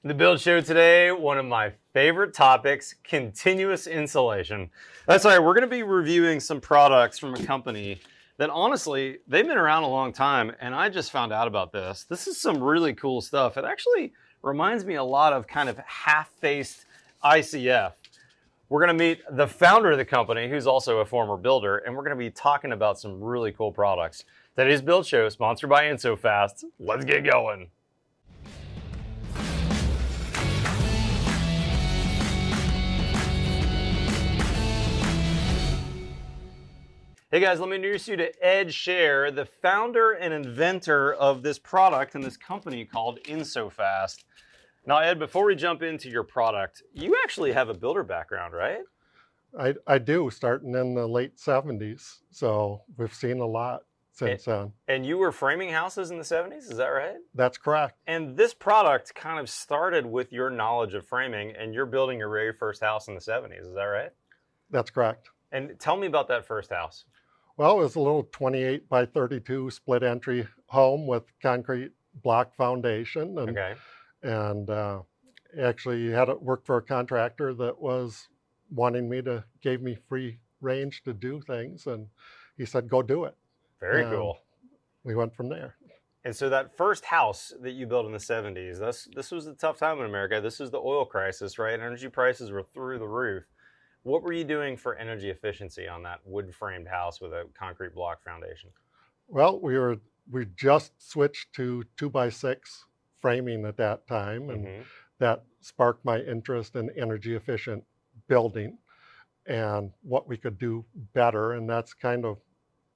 The build show today, one of my favorite topics, continuous insulation. That's right, we're going to be reviewing some products from a company that honestly, they've been around a long time, and I just found out about this. This is some really cool stuff. It actually reminds me a lot of kind of half-faced ICF. We're going to meet the founder of the company, who's also a former builder, and we're going to be talking about some really cool products. Today's build show is sponsored by InSoFast. Let's get going. Hey guys, let me introduce you to Ed Scher, the founder and inventor of this product and this company called InSoFast. Now Ed, before we jump into your product, you actually have a builder background, right? I do, starting in the late 70s. So we've seen a lot since then. And you were framing houses in the 70s, is that right? That's correct. And this product kind of started with your knowledge of framing, and you're building your very first house in the 70s, is that right? That's correct. And tell me about that first house. Well, it was a little 28 by 32 split entry home with concrete block foundation. And actually had it work for a contractor that was gave me free range to do things. And he said, go do it. Very cool. We went from there. And so that first house that you built in the 70s, this was a tough time in America. This is the oil crisis, right? Energy prices were through the roof. What were you doing for energy efficiency on that wood-framed house with a concrete block foundation? Well, we just switched to 2x6 framing at that time, and that sparked my interest in energy efficient building and what we could do better. And that's kind of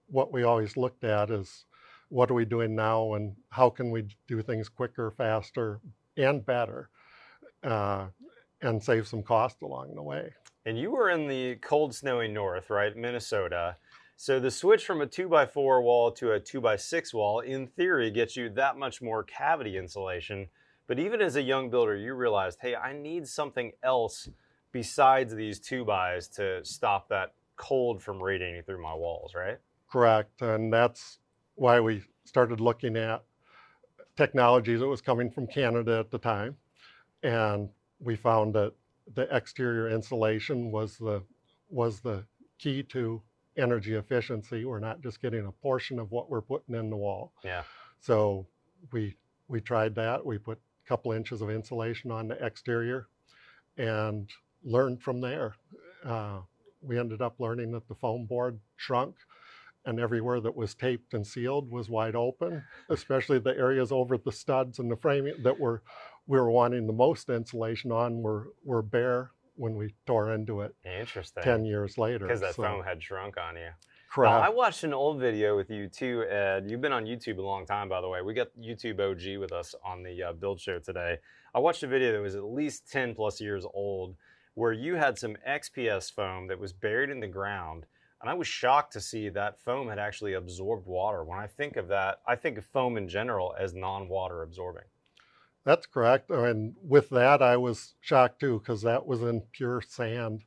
what we always looked at is what are we doing now and how can we do things quicker, faster, and better, and save some cost along the way. And you were in the cold, snowy north, right? Minnesota. So the switch from a 2x4 wall to a 2x6 wall, in theory, gets you that much more cavity insulation. But even as a young builder, you realized, hey, I need something else besides these 2x to stop that cold from radiating through my walls, right? Correct. And that's why we started looking at technology that was coming from Canada at the time. And we found that the exterior insulation was the key to energy efficiency. We're not just getting a portion of what we're putting in the wall. Yeah. So we tried that. We put a couple inches of insulation on the exterior and learned from there. We ended up learning that the foam board shrunk, and everywhere that was taped and sealed was wide open, especially the areas over the studs and the framing that we were wanting the most insulation on were bare when we tore into it. Interesting. 10 years later. Because that foam had shrunk on you. Correct. Now, I watched an old video with you too, Ed. You've been on YouTube a long time, by the way. We got YouTube OG with us on the build show today. I watched a video that was at least 10 plus years old where you had some XPS foam that was buried in the ground. And I was shocked to see that foam had actually absorbed water. When I think of that, I think of foam in general as non-water absorbing. That's correct. And with that, I was shocked too, because that was in pure sand,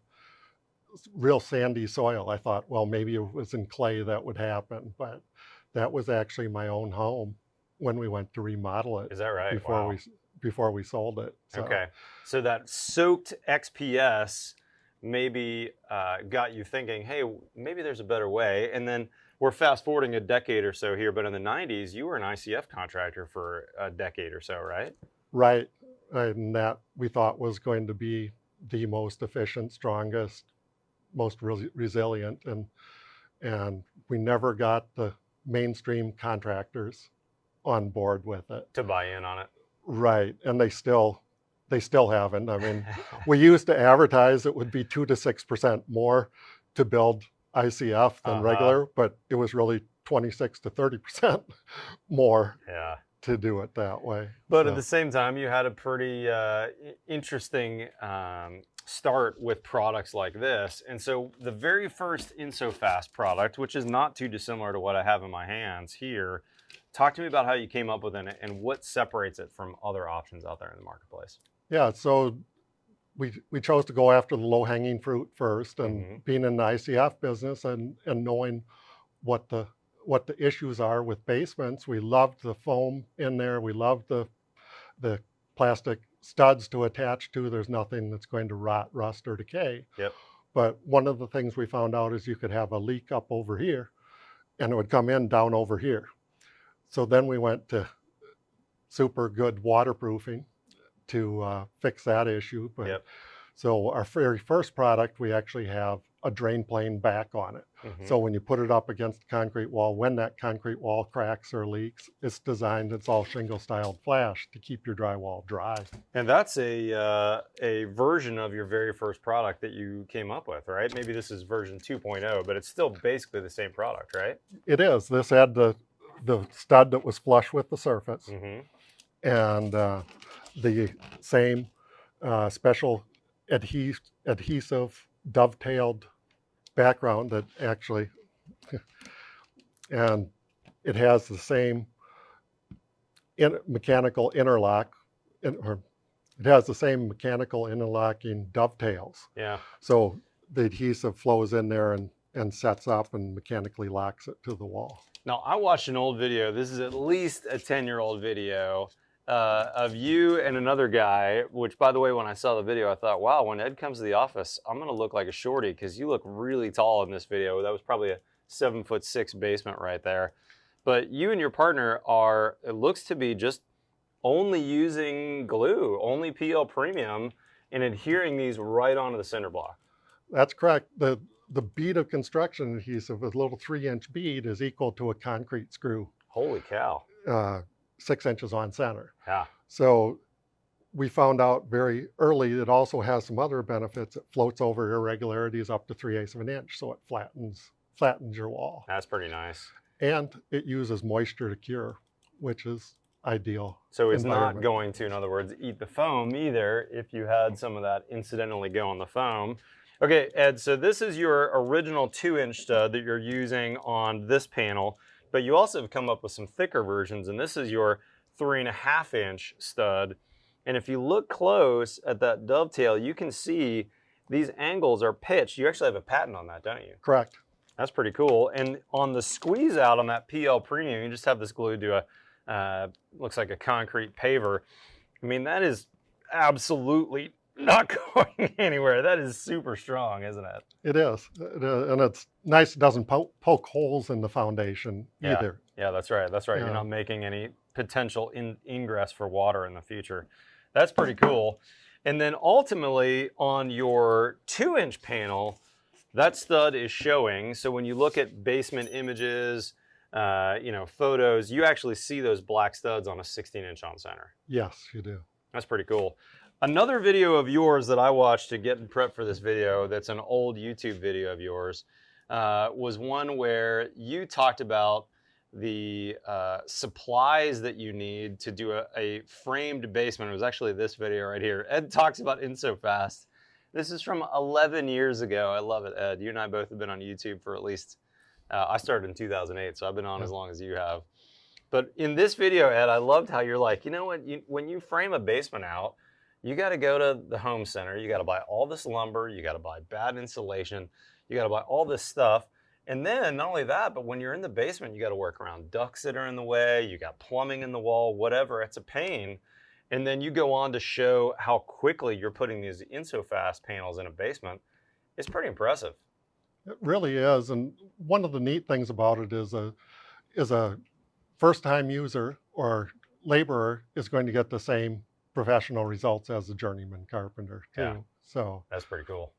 real sandy soil. I thought, well, maybe it was in clay that would happen, but that was actually my own home when we went to remodel it. Is that right? Before we sold it. So. Okay. So that soaked XPS maybe got you thinking, hey, maybe there's a better way. And then we're fast forwarding a decade or so here, but in the 90s, you were an ICF contractor for a decade or so, right? Right. And that we thought was going to be the most efficient, strongest, most resilient. And we never got the mainstream contractors on board with it. To buy in on it. Right. And they still haven't. I mean, we used to advertise it would be 2 to 6% more to build ICF than regular, but it was really 26 to 30% more to do it that way. But at the same time, you had a pretty interesting start with products like this. And so the very first InSoFast product, which is not too dissimilar to what I have in my hands here, talk to me about how you came up with it and what separates it from other options out there in the marketplace. Yeah, so we chose to go after the low-hanging fruit first, and being in the ICF business and knowing what the issues are with basements, we loved the foam in there. We loved the plastic studs to attach to. There's nothing that's going to rot, rust, or decay. Yep. But one of the things we found out is you could have a leak up over here, and it would come in down over here. So then we went to super good waterproofing to fix that issue. But Yep. so our very first product, we actually have a drain plane back on it. So when you put it up against the concrete wall, when that concrete wall cracks or leaks, it's designed, it's all shingle-styled flash to keep your drywall dry. And that's a version of your very first product that you came up with, right? Maybe this is version 2.0, but it's still basically the same product, right? It is. This had the stud that was flush with the surface, and the same special adhesive dovetailed background that actually, and it has the same mechanical interlock, or it has the same mechanical interlocking dovetails. Yeah. So the adhesive flows in there and sets up and mechanically locks it to the wall. Now, I watched an old video. This is at least a 10-year-old video of you and another guy, which, by the way, when I saw the video, I thought, wow, when Ed comes to the office, I'm going to look like a shorty because you look really tall in this video. That was probably a 7'6" basement right there. But you and your partner are, it looks to be just only using glue, only PL Premium, and adhering these right onto the cinder block. That's correct. The bead of construction adhesive, a little 3-inch bead, is equal to a concrete screw. Holy cow. 6 inches on center. Yeah. So we found out very early it also has some other benefits. It floats over irregularities up to 3/8 of an inch, so it flattens your wall. That's pretty nice. And it uses moisture to cure, which is ideal. So it's not going to, in other words, eat the foam either if you had some of that incidentally go on the foam. Okay, Ed, so this is your original 2-inch stud that you're using on this panel, but you also have come up with some thicker versions, and this is your 3.5-inch stud. And if you look close at that dovetail, you can see these angles are pitched. You actually have a patent on that, don't you? Correct. That's pretty cool. And on the squeeze out on that PL Premium, you just have this glued to a, looks like a concrete paver. I mean, that is absolutely not going anywhere. That is super strong, isn't it? It is. And it's nice it doesn't poke holes in the foundation either. Yeah, that's right. That's right. Yeah. You're not making any potential ingress for water in the future. That's pretty cool. And then ultimately on your 2-inch panel, that stud is showing. So when you look at basement images, photos, you actually see those black studs on a 16-inch on center. Yes, you do. That's pretty cool. Another video of yours that I watched to get in prep for this video, that's an old YouTube video of yours, was one where you talked about the supplies that you need to do a framed basement. It was actually this video right here. Ed talks about InSoFast. This is from 11 years ago. I love it, Ed. You and I both have been on YouTube for at least, I started in 2008, so I've been on as long as you have. But in this video, Ed, I loved how you're like, you know what, when you frame a basement out, you got to go to the home center. You got to buy all this lumber. You got to buy bad insulation. You got to buy all this stuff. And then not only that, but when you're in the basement, you got to work around ducts that are in the way. You got plumbing in the wall, whatever. It's a pain. And then you go on to show how quickly you're putting these InSoFast panels in a basement. It's pretty impressive. It really is. And one of the neat things about it is a first-time user or laborer is going to get the same professional results as a journeyman carpenter too. Yeah. So that's pretty cool.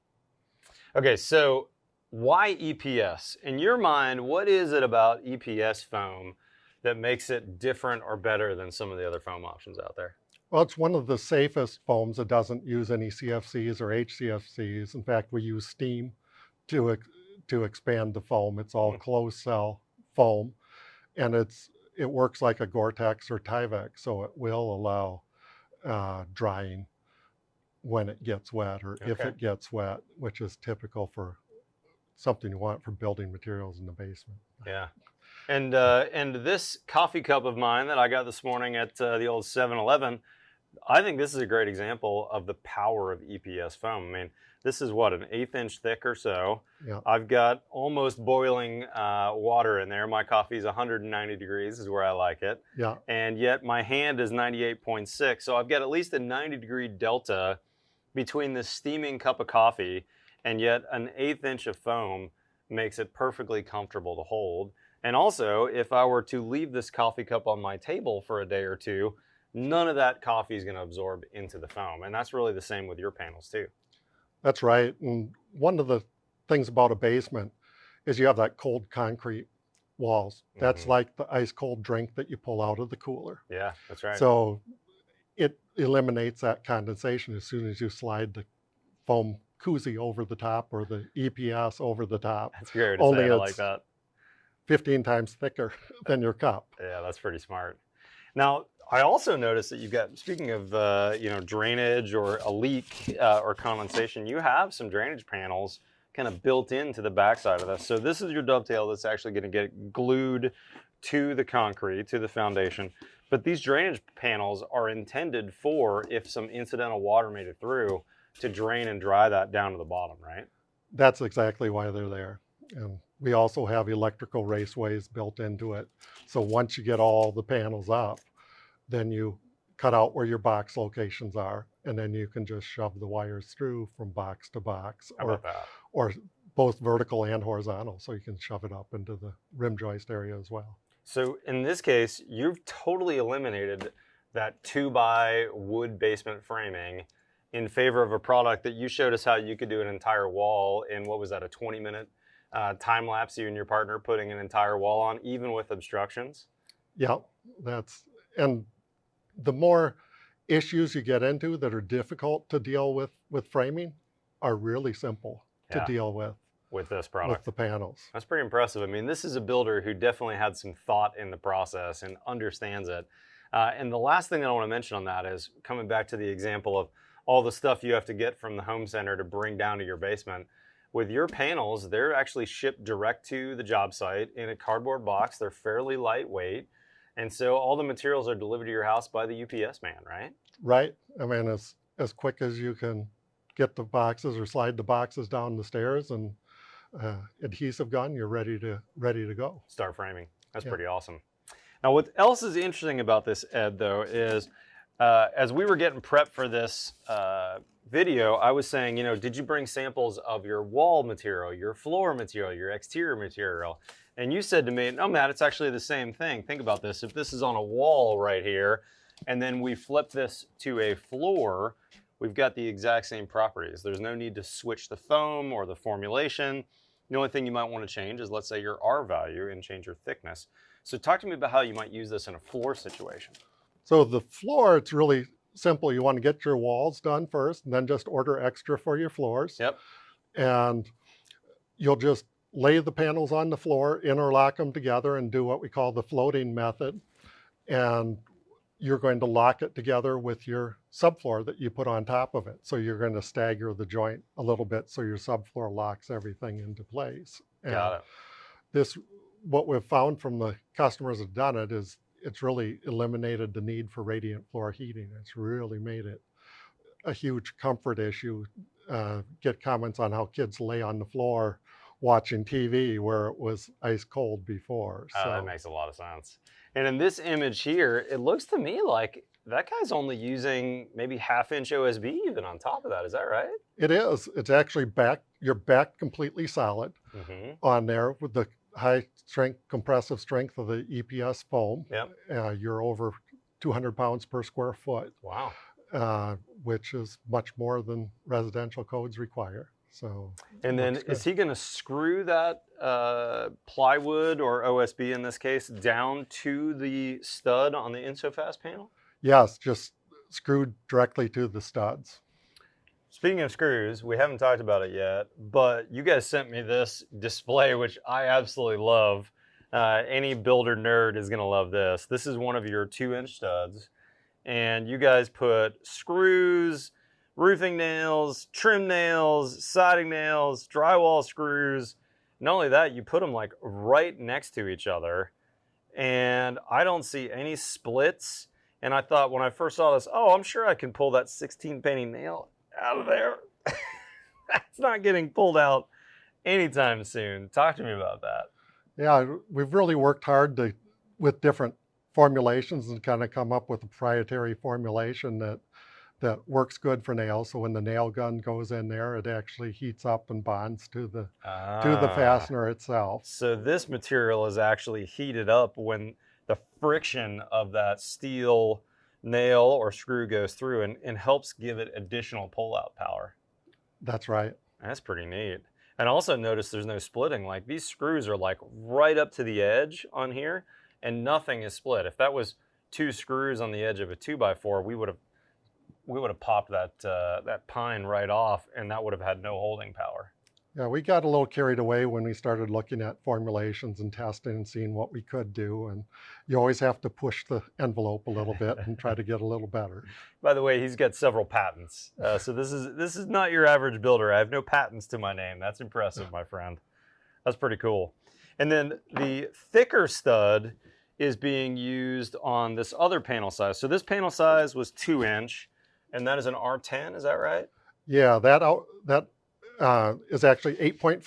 Okay, so why EPS? In your mind, what is it about EPS foam that makes it different or better than some of the other foam options out there? Well, it's one of the safest foams that doesn't use any CFCs or HCFCs. In fact, we use steam to expand the foam. It's all closed cell foam, and it works like a Gore-Tex or Tyvek, so it will allow drying when it gets wet, or if it gets wet, which is typical for something you want for building materials in the basement. Yeah. And this coffee cup of mine that I got this morning at the old 7-Eleven, I think this is a great example of the power of EPS foam. I mean, this is what, an 1/8 inch thick or so. Yeah. I've got almost boiling water in there. My coffee's 190 degrees is where I like it. Yeah. And yet my hand is 98.6. So I've got at least a 90-degree delta between this steaming cup of coffee, and yet an 1/8 inch of foam makes it perfectly comfortable to hold. And also, if I were to leave this coffee cup on my table for a day or two, none of that coffee is going to absorb into the foam. And that's really the same with your panels too. That's right. And one of the things about a basement is you have that cold concrete walls. That's like the ice cold drink that you pull out of the cooler. Yeah, that's right. So it eliminates that condensation as soon as you slide the foam koozie over the top or the EPS over the top. That's great to Only say. I it's like that. 15 times thicker than your cup. Yeah, that's pretty smart. Now, I also noticed that you've got, speaking of drainage or a leak or condensation, you have some drainage panels kind of built into the backside of this. So this is your dovetail that's actually going to get glued to the concrete, to the foundation. But these drainage panels are intended for, if some incidental water made it through, to drain and dry that down to the bottom, right? That's exactly why they're there. And we also have electrical raceways built into it. So once you get all the panels up, then you cut out where your box locations are, and then you can just shove the wires through from box to box, or both vertical and horizontal. So you can shove it up into the rim joist area as well. So in this case, you've totally eliminated that 2x wood basement framing in favor of a product that you showed us how you could do an entire wall in, what was that, a 20-minute time lapse, you and your partner putting an entire wall on, even with obstructions? Yeah, and the more issues you get into that are difficult to deal with framing are really simple to deal with this product, with the panels. That's pretty impressive. I mean, this is a builder who definitely had some thought in the process and understands it. And the last thing that I want to mention on that is coming back to the example of all the stuff you have to get from the home center to bring down to your basement. With your panels, they're actually shipped direct to the job site in a cardboard box. They're fairly lightweight. And so all the materials are delivered to your house by the UPS man, right? Right. I mean, as quick as you can get the boxes or slide the boxes down the stairs and adhesive gun, you're ready to go. Start framing. That's pretty awesome. Now, what else is interesting about this, Ed, though, is as we were getting prepped for this video, I was saying, did you bring samples of your wall material, your floor material, your exterior material? And you said to me, no, Matt, it's actually the same thing. Think about this. If this is on a wall right here, and then we flip this to a floor, we've got the exact same properties. There's no need to switch the foam or the formulation. The only thing you might want to change is, let's say, your R value and change your thickness. So talk to me about how you might use this in a floor situation. So the floor, it's really simple. You want to get your walls done first, and then just order extra for your floors. Yep. And you'll just lay the panels on the floor, interlock them together, and do what we call the floating method. And you're going to lock it together with your subfloor that you put on top of it. So you're going to stagger the joint a little bit so your subfloor locks everything into place. And Got it. What we've found from the customers that have done it is it's really eliminated the need for radiant floor heating. It's really made it a huge comfort issue. Get comments on how kids lay on the floor watching TV where it was ice cold before. So that makes a lot of sense. And in this image here, it looks to me like that guy's only using maybe 1/2 inch OSB even on top of that. Is that right? It is. It's actually you're back completely solid on there with the high strength, compressive strength of the EPS foam. Yep. You're over 200 pounds per square foot. Wow. Which is much more than residential codes require. So, and then is he going to screw that plywood or OSB in this case down to the stud on the InSoFast panel? Yes, just screwed directly to the studs. Speaking of screws, we haven't talked about it yet, but you guys sent me this display, which I absolutely love. Any builder nerd is going to love this. This is one of your 2-inch studs, and you guys put screws, roofing nails, trim nails, siding nails, drywall screws. Not only that, you put them like right next to each other, and I don't see any splits And I thought when I first saw this, oh, I'm sure I can pull that 16 penny nail out of there. That's not getting pulled out anytime soon. Talk to me about that. Yeah, we've really worked hard with different formulations and kind of come up with a proprietary formulation that works good for nails. So when the nail gun goes in there, it actually heats up and bonds to the fastener itself. So this material is actually heated up when the friction of that steel nail or screw goes through and helps give it additional pull-out power. That's right. That's pretty neat. And also notice there's no splitting. Like these screws are like right up to the edge on here and nothing is split. If that was 2 screws on the edge of a 2x4, we would have popped that pine right off and that would have had no holding power. Yeah, we got a little carried away when we started looking at formulations and testing and seeing what we could do. And you always have to push the envelope a little bit and try to get a little better. By the way, he's got several patents. So this is not your average builder. I have no patents to my name. That's impressive, my friend. That's pretty cool. And then the thicker stud is being used on this other panel size. So this panel size was 2-inch, and that is an R10. Is that right? Yeah, that is actually 8.5.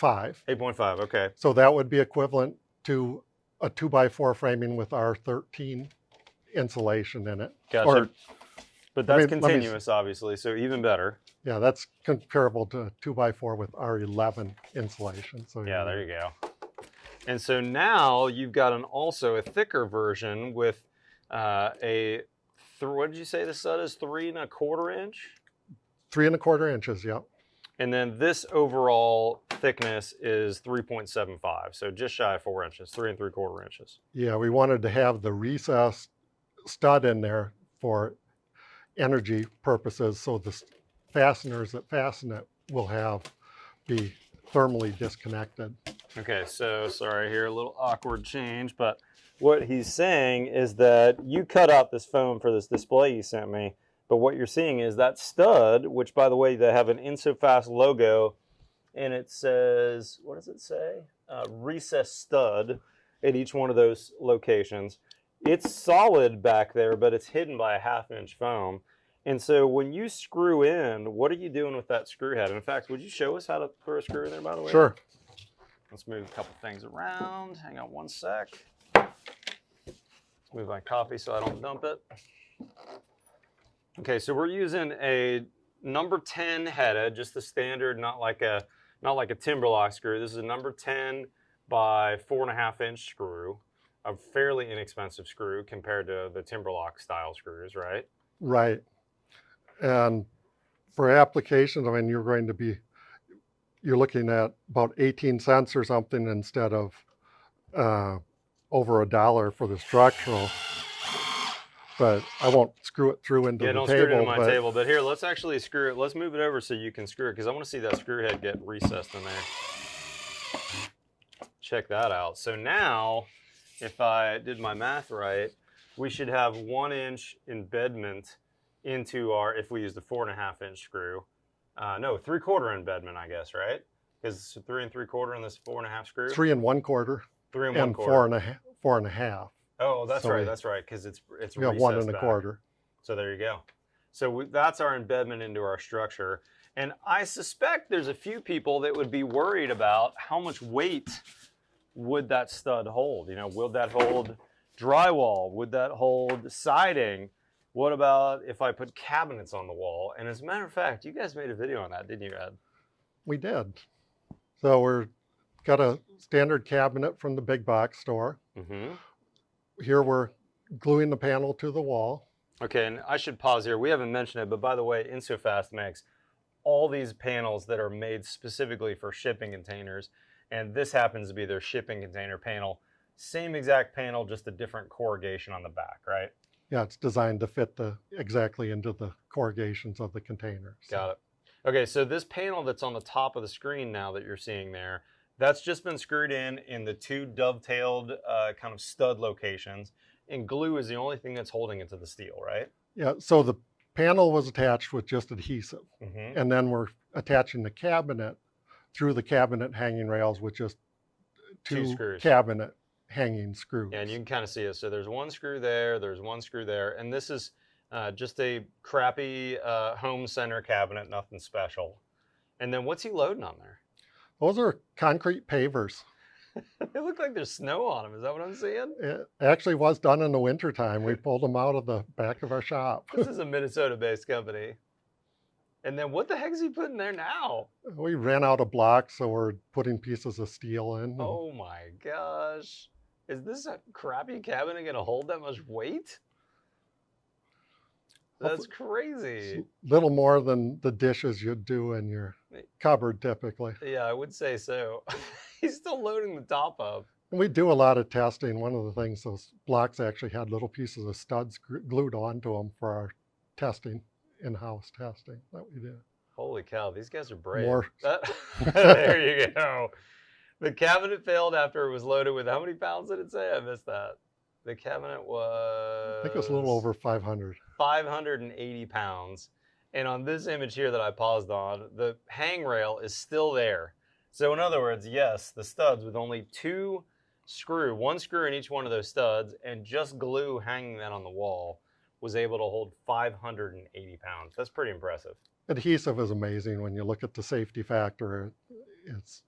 8.5, okay. So that would be equivalent to a 2x4 framing with R13 insulation in it. Gotcha. But that's continuous, obviously, so even better. Yeah, that's comparable to a 2x4 with R11 insulation. So yeah, there you go. And so now you've got also a thicker version with what did you say the stud is? 3 1/4 inch? 3 1/4 inches, yeah. And then this overall thickness is 3.75, so just shy of 4 inches, 3 3/4 inches. Yeah, we wanted to have the recessed stud in there for energy purposes, so the fasteners that fasten it will be thermally disconnected. Okay, so sorry here, a little awkward change, but what he's saying is that you cut out this foam for this display you sent me, but what you're seeing is that stud, which by the way, they have an InSoFast logo, and it says, what does it say? Recessed stud at each one of those locations. It's solid back there, but it's hidden by a 1/2 inch foam. And so when you screw in, what are you doing with that screw head? In fact, would you show us how to throw a screw in there, by the way? Sure. Let's move a couple things around. Hang on one sec. Move my coffee so I don't dump it. Okay, so we're using a number 10 headed, just the standard, not like a Timberlock screw. This is a number 10 by 4.5 inch screw, a fairly inexpensive screw compared to the Timberlock style screws, right? Right. And for applications, I mean, you're looking at about 18 cents or something instead of over $1 for the structural. But I won't screw it through into the table. Yeah, don't screw it into my table. But here, let's actually screw it. Let's move it over so you can screw it, because I want to see that screw head get recessed in there. Check that out. So now, if I did my math right, we should have 1 inch embedment into our, if we use the 4.5 inch screw. No, 3/4 embedment, I guess, right? Because 3 3/4 on this 4.5 screw? 3 1/4. 3 and 1/4. 4 1/2. Oh, that's right. That's right. Because it's we have 1 1/4. So there you go. So that's our embedment into our structure. And I suspect there's a few people that would be worried about how much weight would that stud hold. You know, would that hold drywall? Would that hold siding? What about if I put cabinets on the wall? And as a matter of fact, you guys made a video on that, didn't you, Ed? We did. So we're got a standard cabinet from the big box store. Mm-hmm. Here we're gluing the panel to the wall. Okay, and I should pause here. We haven't mentioned it, but by the way, InSoFast makes all these panels that are made specifically for shipping containers, and this happens to be their shipping container panel. Same exact panel, just a different corrugation on the back, right? Yeah, it's designed to fit exactly into the corrugations of the container. So. Got it. Okay, so this panel that's on the top of the screen now that you're seeing there, that's just been screwed in the 2 dovetailed kind of stud locations, and glue is the only thing that's holding it to the steel, right? Yeah, so the panel was attached with just adhesive, Mm-hmm. and then we're attaching the cabinet through the cabinet hanging rails with just 2 screws. cabinet hanging screws. Yeah, and you can kind of see it. So there's one screw there, there's one screw there, and this is just a crappy home center cabinet, nothing special. And then what's he loading on there? Those are concrete pavers. They look like there's snow on them. Is that what I'm seeing? It actually was done in the wintertime. We pulled them out of the back of our shop. This is a Minnesota-based company. And then what the heck is he putting there now? We ran out of blocks, so we're putting pieces of steel in. Oh my gosh. Is this a crappy cabinet going to hold that much weight? That's crazy. Little more than the dishes you'd do in your cupboard typically. Yeah, I would say so. He's still loading the top up. And we do a lot of testing. One of the things, those blocks actually had little pieces of studs glued onto them for our testing, in-house testing that we did. Holy cow, these guys are brave. More. There you go. The cabinet failed after it was loaded with how many pounds did it say? I missed that. The cabinet was... I think it was a little over 500. 580 pounds. And on this image here that I paused on, the hangrail is still there. So in other words, yes, the studs with only one screw in each one of those studs and just glue hanging that on the wall was able to hold 580 pounds. That's pretty impressive. Adhesive is amazing. When you look at the safety factor, it's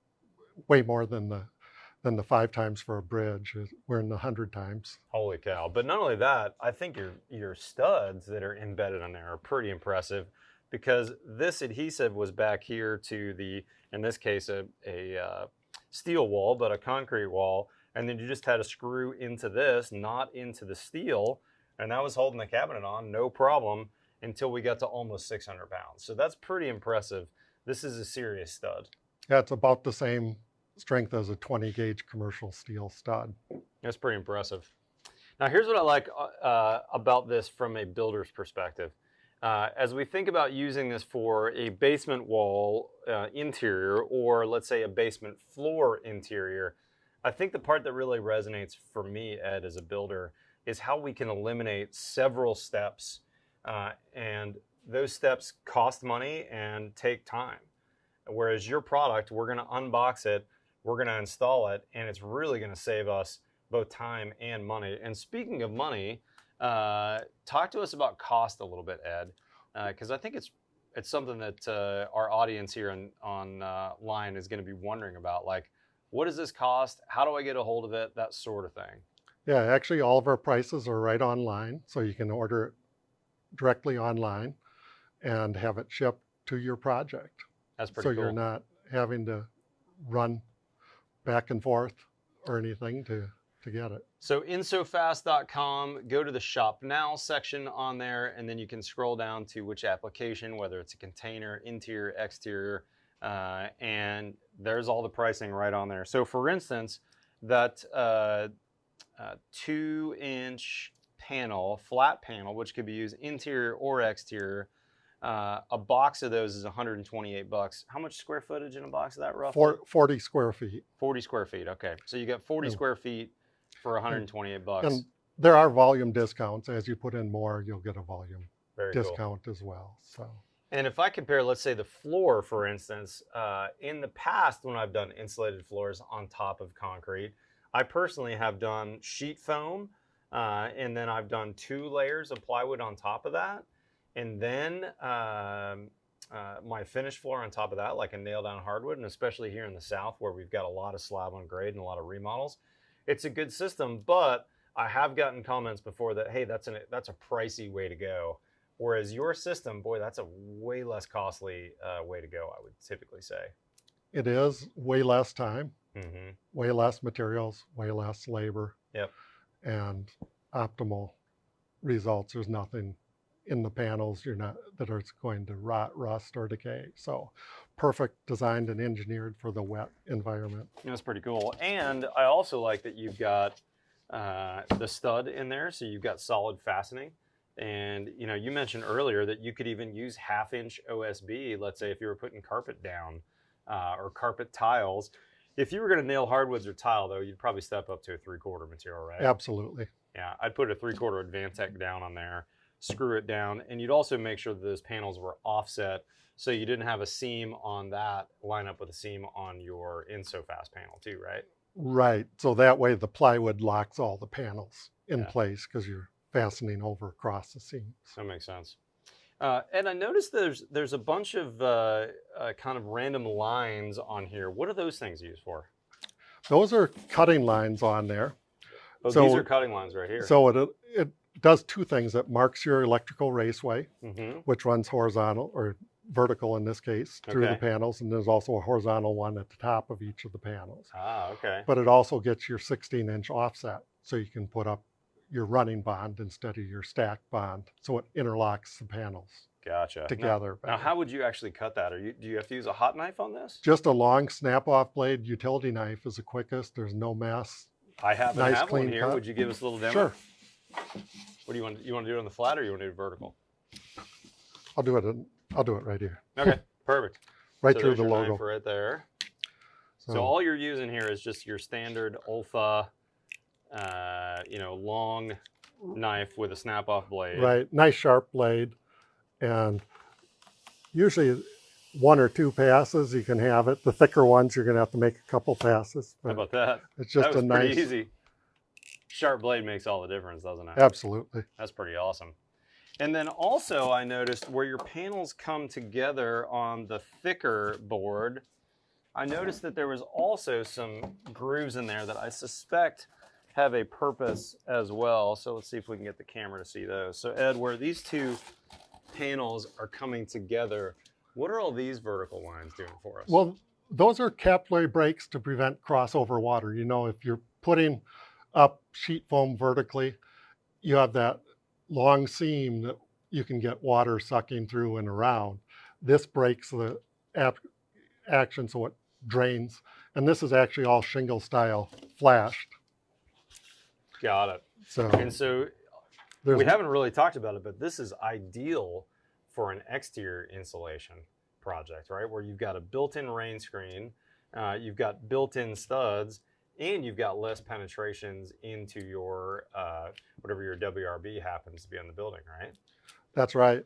way more than the 5 times for a bridge. We're in the 100 times. Holy cow. But not only that, I think your studs that are embedded on there are pretty impressive, because this adhesive was back here to the, in this case, a steel wall, but a concrete wall. And then you just had to screw into this, not into the steel. And that was holding the cabinet on, no problem, until we got to almost 600 pounds. So that's pretty impressive. This is a serious stud. Yeah, it's about the same strength as a 20 gauge commercial steel stud. That's pretty impressive. Now here's what I like about this from a builder's perspective. As we think about using this for a basement wall interior, or let's say a basement floor interior, I think the part that really resonates for me, Ed, as a builder, is how we can eliminate several steps, and those steps cost money and take time. Whereas your product, we're going to unbox it, we're going to install it, and it's really going to save us both time and money. And speaking of money, talk to us about cost a little bit, Ed, because I think it's something that our audience here online is going to be wondering about. Like, what does this cost? How do I get a hold of it? That sort of thing. Yeah, actually all of our prices are right online, so you can order it directly online and have it shipped to your project. That's pretty cool. So you're not having to run back and forth or anything to get it. So InSoFast.com, go to the Shop Now section on there, and then you can scroll down to which application, whether it's a container, interior, exterior, and there's all the pricing right on there. So for instance, that 2-inch panel, flat panel, which could be used interior or exterior, a box of those is $128. How much square footage in a box of that, roughly? 40 square feet. 40 square feet, okay. So you get 40 square feet for $128. And there are volume discounts. As you put in more, you'll get a volume discount as well. So. And if I compare, let's say the floor, for instance, in the past when I've done insulated floors on top of concrete, I personally have done sheet foam, and then I've done 2 layers of plywood on top of that. And then my finished floor on top of that, like a nailed down hardwood, and especially here in the South where we've got a lot of slab on grade and a lot of remodels, it's a good system. But I have gotten comments before that, hey, that's a pricey way to go. Whereas your system, boy, that's a way less costly way to go, I would typically say. It is way less time, Mm-hmm. way less materials, way less labor, Yep. and optimal results. There's nothing in the panels that are going to rot, rust, or decay. So perfect, designed and engineered for the wet environment. That's pretty cool. And I also like that you've got the stud in there, so you've got solid fastening. And you mentioned earlier that you could even use 1/2-inch OSB, let's say if you were putting carpet down or carpet tiles. If you were going to nail hardwoods or tile, though, you'd probably step up to a 3/4 material, right? Absolutely. Yeah, I'd put a 3/4 Advantech down on there, screw it down, and you'd also make sure that those panels were offset so you didn't have a seam on that line up with a seam on your InSoFast panel too, right? Right. So that way the plywood locks all the panels in Yeah. place because you're fastening over across the seams. That makes sense. And I noticed there's a bunch of kind of random lines on here. What are those things used for? Those are cutting lines on there. Oh, So, these are cutting lines right here. So it does two things. It marks your electrical raceway, Mm-hmm. which runs horizontal or vertical in this case through the Okay. panels, and there's also a horizontal one at the top of each of the panels. Ah, okay. But it also gets your 16-inch offset, so you can put up your running bond instead of your stacked bond, so it interlocks the panels Gotcha. together. Now, how would you actually cut that? Do you have to use a hot knife on this? Just a long snap-off blade utility knife is the quickest. There's no mess. I happen Nice, to have one clean here. cut. Would you give us a little demo? Sure. What do you want? You want to do it on the flat, or you want to do it vertical? I'll do it right here. Okay, perfect. Right So through there's the your logo. knife right there. So all you're using here is just your standard Olfa, long knife with a snap-off blade. Right, nice sharp blade, and usually one or two passes you can have it. The thicker ones you're going to have to make a couple passes. How about that? It's just that was a pretty nice. easy. Sharp blade makes all the difference, doesn't it? Absolutely. That's pretty awesome. And then also I noticed where your panels come together on the thicker board, I noticed that there was also some grooves in there that I suspect have a purpose as well. So let's see if we can get the camera to see those. So Ed, where these two panels are coming together, what are all these vertical lines doing for us? Well, those are capillary breaks to prevent crossover water. You know, if you're putting up sheet foam vertically, you have that long seam that you can get water sucking through and around. This breaks the action so it drains. And this is actually all shingle style flashed. Got it. So we haven't really talked about it, but this is ideal for an exterior insulation project, right? Where you've got a built-in rain screen, you've got built-in studs, and you've got less penetrations into your, whatever your WRB happens to be on the building, right? That's right.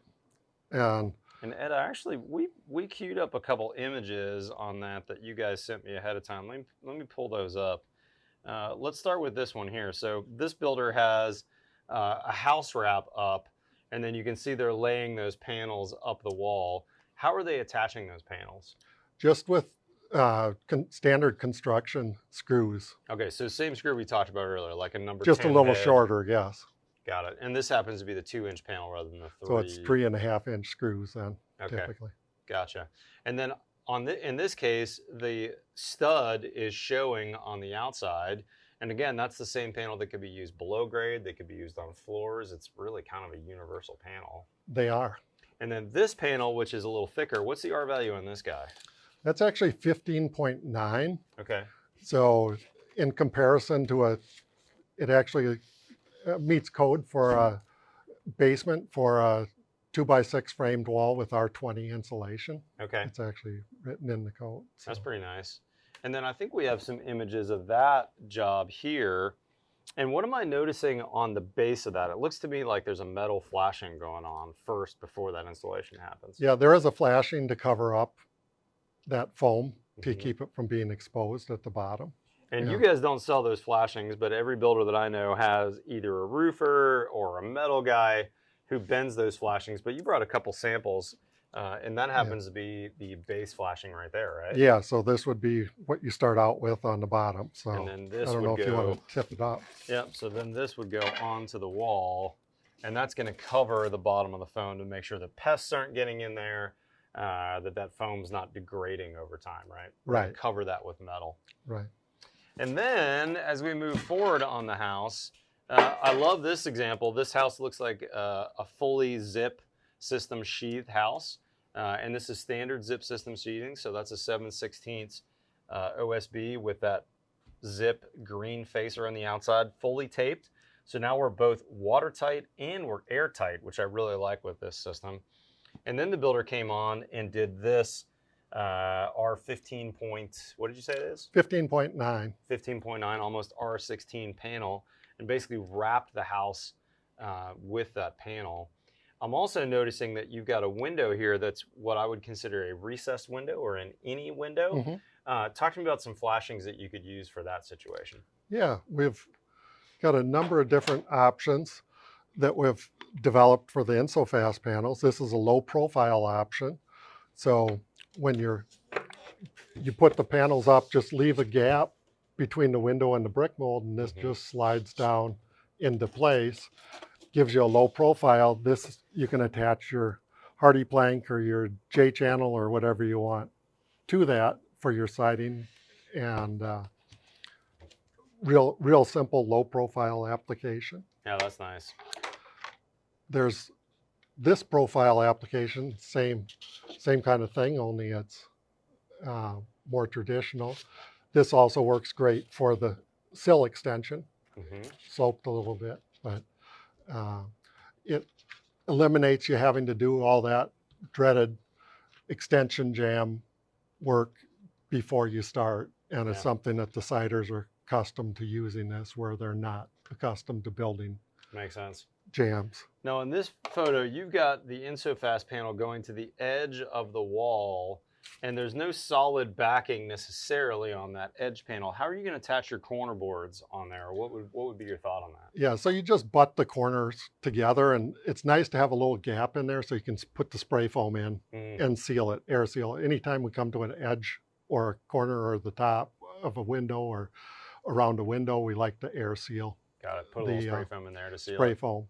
And Ed, actually, we queued up a couple images on that you guys sent me ahead of time. Let me pull those up. Let's start with this one here. So this builder has a house wrap up, and then you can see they're laying those panels up the wall. How are they attaching those panels? Just with standard construction screws. Okay, so same screw we talked about earlier, like a number 10 Just a little head. shorter, yes. Got it. And this happens to be the 2-inch panel rather than the 3. So it's 3.5-inch screws then, okay. Typically. Gotcha. And then in this case, the stud is showing on the outside. And again, that's the same panel that could be used below grade. They could be used on floors. It's really kind of a universal panel. They are. And then this panel, which is a little thicker, what's the R value on this guy? That's actually 15.9. Okay. So in comparison to it actually meets code for a basement for a 2x6 framed wall with R20 insulation. Okay. It's actually written in the code. So. That's pretty nice. And then I think we have some images of that job here. And what am I noticing on the base of that? It looks to me like there's a metal flashing going on first before that installation happens. Yeah, there is a flashing to cover up that foam to keep it from being exposed at the bottom. And you guys don't sell those flashings, but every builder that I know has either a roofer or a metal guy who bends those flashings. But you brought a couple samples, and that happens to be the base flashing right there, right? Yeah, so this would be what you start out with on the bottom. So and then this I don't know if you want to tip it up. Yep, so then this would go onto the wall, and that's going to cover the bottom of the foam to make sure the pests aren't getting in there, that foam's not degrading over time, right? Right. Cover that with metal. Right. And then as we move forward on the house, I love this example. This house looks like a fully zip system sheathed house. And this is standard zip system sheathing. So that's a 7/16 OSB with that zip green facer on the outside, fully taped. So now we're both watertight and we're airtight, which I really like with this system. And then the builder came on and did this R15 point, what did you say it is? 15.9. 15.9, almost R16 panel, and basically wrapped the house with that panel. I'm also noticing that you've got a window here that's what I would consider a recessed window or an any window. Hmm. Talk to me about some flashings that you could use for that situation. Yeah, we've got a number of different options that we've developed for the InSoFast panels. This is a low profile option. So when you put the panels up, just leave a gap between the window and the brick mold, and this just slides down into place. Gives you a low profile. This, you can attach your hardy plank or your J channel or whatever you want to that for your siding, and real simple low profile application. Yeah, that's nice. There's this profile application, same kind of thing, only it's more traditional. This also works great for the sill extension, sloped a little bit, but it eliminates you having to do all that dreaded extension jam work before you start. And it's something that the siders are accustomed to using this, where they're not accustomed to building. Makes sense. Jams. Now in this photo, you've got the InSoFast panel going to the edge of the wall, and there's no solid backing necessarily on that edge panel. How are you going to attach your corner boards on there? What would be your thought on that? Yeah, so you just butt the corners together, and it's nice to have a little gap in there so you can put the spray foam in and seal it, air seal it. Anytime we come to an edge or a corner or the top of a window or around a window, we like to air seal. Got it. Put a little spray foam in there to seal spray it. foam.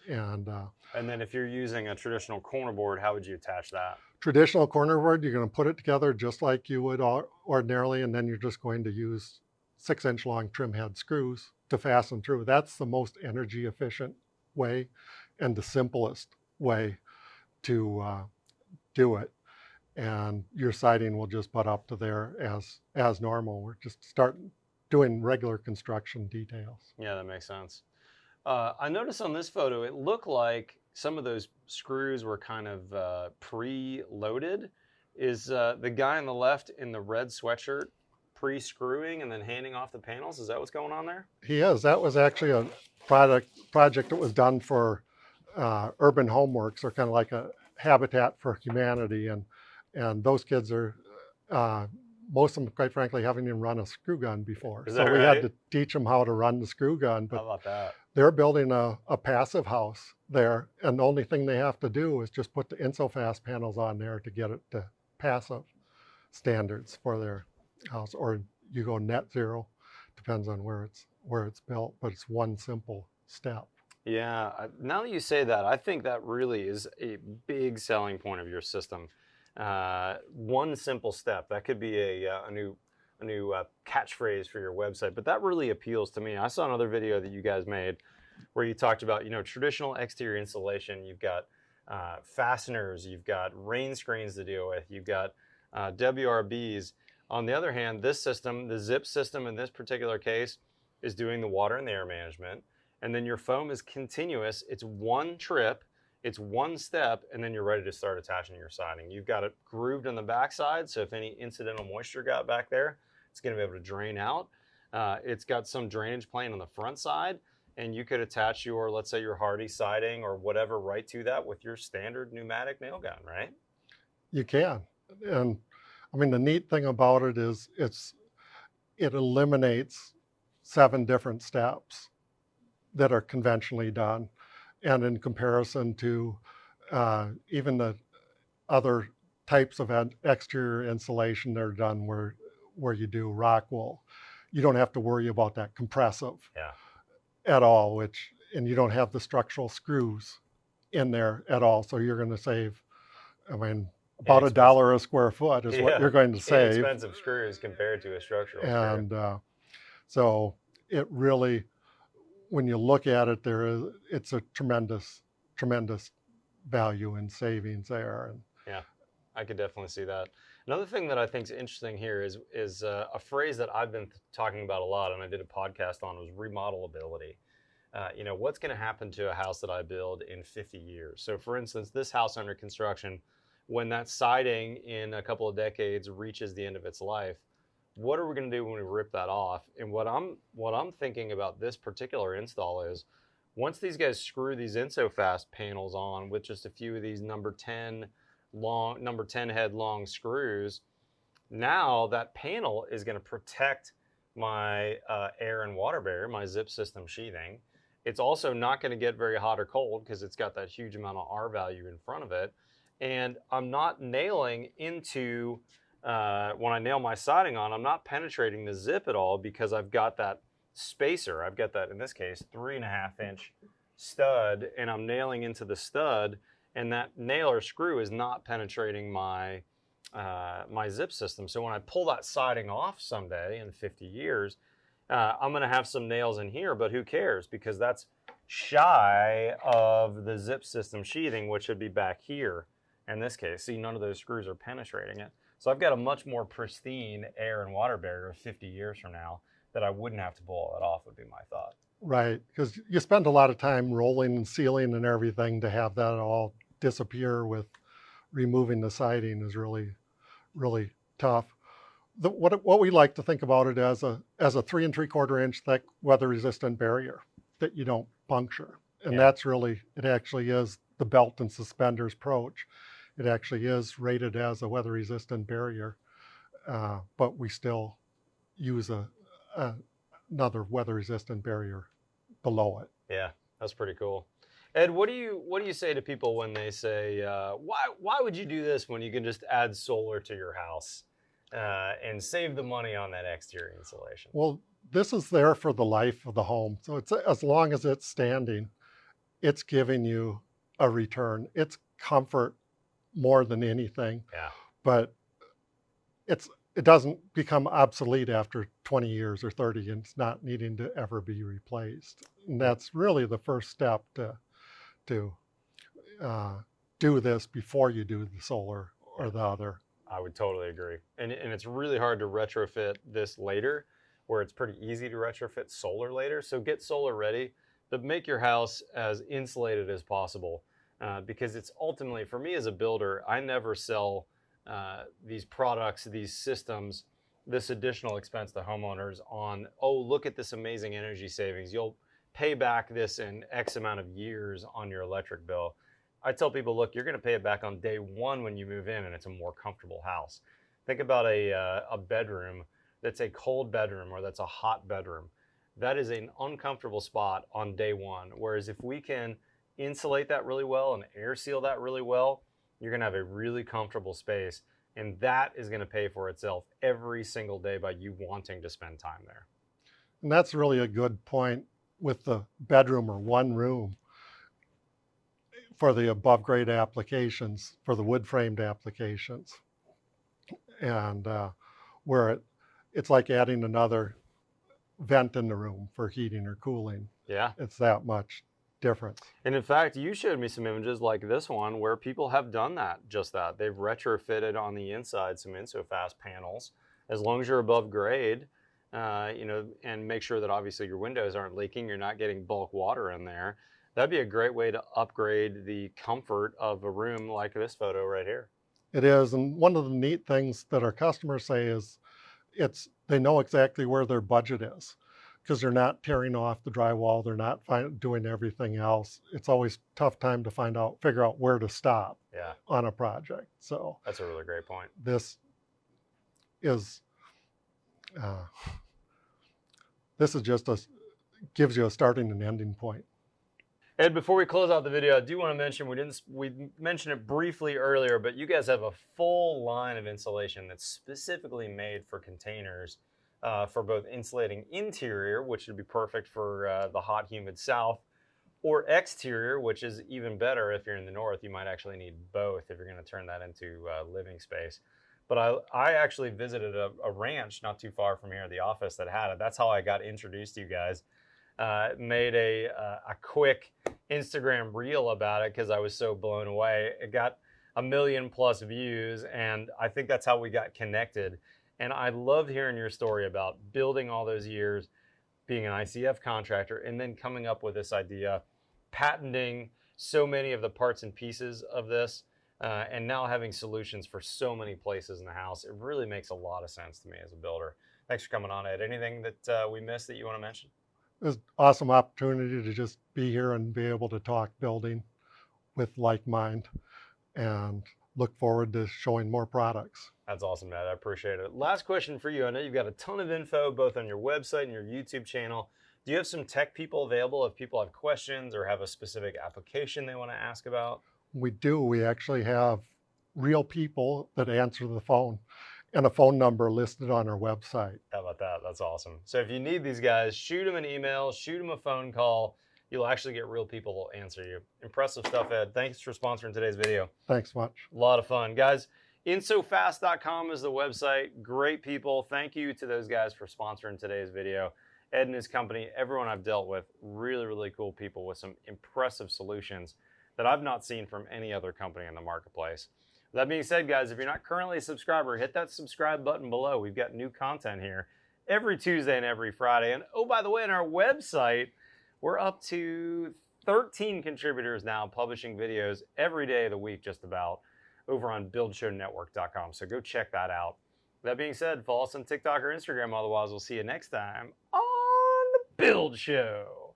And then if you're using a traditional corner board, how would you attach that? Traditional corner board, you're going to put it together just like you would ordinarily, and then you're just going to use 6-inch long trim head screws to fasten through. That's the most energy efficient way and the simplest way to do it. And your siding will just butt up to there as normal. We're just starting doing regular construction details. Yeah, that makes sense. I noticed on this photo, it looked like some of those screws were kind of pre-loaded. Is the guy on the left in the red sweatshirt pre-screwing and then handing off the panels? Is that what's going on there? He is. That was actually a project that was done for Urban Homeworks, or kind of like a Habitat for Humanity. And those kids are, most of them, quite frankly, haven't even run a screw gun before. Is so that we right? had to teach them how to run the screw gun. But How about that? they're building a passive house there, and the only thing they have to do is just put the InSoFast panels on there to get it to passive standards for their house, or you go net zero, depends on where it's built, but it's one simple step. Yeah, now that you say that, I think that really is a big selling point of your system. One simple step, that could be a new catchphrase for your website, but that really appeals to me. I saw another video that you guys made where you talked about, traditional exterior insulation. You've got fasteners, you've got rain screens to deal with, you've got WRBs. On the other hand, this system, the zip system in this particular case, is doing the water and the air management. And then your foam is continuous. It's one trip, it's one step, and then you're ready to start attaching your siding. You've got it grooved on the backside, so if any incidental moisture got back there, it's going to be able to drain out. It's got some drainage plane on the front side, and you could attach your, let's say, your hardy siding or whatever right to that with your standard pneumatic nail gun, right? You can. And I mean, the neat thing about it is it eliminates 7 different steps that are conventionally done. And in comparison to even the other types of exterior insulation that are done where you do rock wool, you don't have to worry about that compressive at all, and you don't have the structural screws in there at all. So you're going to save, I mean, about $1 a square foot is what you're going to save. Inexpensive screws compared to a structural screw. And so it really, when you look at it, it's a tremendous value in savings there. And yeah, I could definitely see that. Another thing that I think is interesting here is a phrase that I've been talking about a lot, and I did a podcast on, was remodelability. What's going to happen to a house that I build in 50 years? So for instance, this house under construction, when that siding in a couple of decades reaches the end of its life, what are we going to do when we rip that off? And what I'm thinking about this particular install is, Once these guys screw these InSoFast panels on with just a few of these number 10 head long screws, now that panel is going to protect my air and water barrier, my zip system sheathing. It's also not going to get very hot or cold because it's got that huge amount of R value in front of it. And I'm not nailing into, when I nail my siding on, I'm not penetrating the zip at all because I've got that spacer. I've got that, in this case, 3.5 inch stud, and I'm nailing into the stud, and that nail or screw is not penetrating my my zip system. So when I pull that siding off someday in 50 years, I'm going to have some nails in here, but who cares? Because that's shy of the zip system sheathing, which should be back here in this case. See, none of those screws are penetrating it. So I've got a much more pristine air and water barrier 50 years from now that I wouldn't have to pull all that off, would be my thought. Right, because you spend a lot of time rolling and sealing and everything to have that all disappear with removing the siding is really, really tough. What we like to think about it as a 3 3/4 inch thick weather resistant barrier that you don't puncture. And that's really, it actually is the belt and suspenders approach. It actually is rated as a weather resistant barrier, but we still use another weather resistant barrier below it. Yeah, that's pretty cool. Ed, what do you say to people when they say, why would you do this when you can just add solar to your house and save the money on that exterior insulation? Well, this is there for the life of the home. So it's, as long as it's standing, it's giving you a return. It's comfort more than anything. Yeah. But it doesn't become obsolete after 20 years or 30 and it's not needing to ever be replaced. And that's really the first step to do this before you do the solar or the other. I would totally agree. And it's really hard to retrofit this later, where it's pretty easy to retrofit solar later. So get solar ready, but make your house as insulated as possible, because it's ultimately, for me as a builder, I never sell these products, these systems, this additional expense to homeowners on, oh, look at this amazing energy savings. You'll pay back this in X amount of years on your electric bill. I tell people, look, you're going to pay it back on day one when you move in, and it's a more comfortable house. Think about a bedroom that's a cold bedroom or that's a hot bedroom. That is an uncomfortable spot on day one. Whereas if we can insulate that really well and air seal that really well, you're going to have a really comfortable space. And that is going to pay for itself every single day by you wanting to spend time there. And that's really a good point with the bedroom or one room for the above grade applications, for the wood framed applications. And where it's like adding another vent in the room for heating or cooling. Yeah. It's that much difference. And in fact, you showed me some images like this one where people have done that, just that. They've retrofitted on the inside some InSoFast panels. As long as you're above grade, and make sure that obviously your windows aren't leaking, you're not getting bulk water in there. That'd be a great way to upgrade the comfort of a room like this photo right here. It is, and one of the neat things that our customers say is they know exactly where their budget is because they're not tearing off the drywall, they're not doing everything else. It's always a tough time to figure out where to stop on a project. So that's a really great point. This is just gives you a starting and ending point. Ed, before we close out the video, I do want to mention, we mentioned it briefly earlier, but you guys have a full line of insulation that's specifically made for containers for both insulating interior, which would be perfect for the hot, humid south, or exterior, which is even better if you're in the north. You might actually need both if you're going to turn that into living space. But I actually visited a ranch not too far from here, the office that had it. That's how I got introduced to you guys. Made a quick Instagram reel about it because I was so blown away. It got 1 million+ views, and I think that's how we got connected. And I loved hearing your story about building all those years, being an ICF contractor, and then coming up with this idea, patenting so many of the parts and pieces of this, and now having solutions for so many places in the house. It really makes a lot of sense to me as a builder. Thanks for coming on, Ed. Anything that we missed that you want to mention? It was an awesome opportunity to just be here and be able to talk building with like mind, and look forward to showing more products. That's awesome, Matt. I appreciate it. Last question for you. I know you've got a ton of info both on your website and your YouTube channel. Do you have some tech people available if people have questions or have a specific application they want to ask about? We do. We actually have real people that answer the phone and a phone number listed on our website. How about that? That's awesome. So if you need these guys, shoot them an email, shoot them a phone call. You'll actually get real people that will answer you. Impressive stuff, Ed. Thanks for sponsoring today's video. Thanks much. A lot of fun. Guys, InSoFast.com is the website. Great people. Thank you to those guys for sponsoring today's video. Ed and his company, everyone I've dealt with, really, really cool people with some impressive solutions that I've not seen from any other company in the marketplace. That being said, guys, if you're not currently a subscriber, hit that subscribe button below. We've got new content here every Tuesday and every Friday. And oh, by the way, on our website, we're up to 13 contributors now publishing videos every day of the week, just about, over on buildshownetwork.com. So go check that out. That being said, follow us on TikTok or Instagram. Otherwise, we'll see you next time on The Build Show.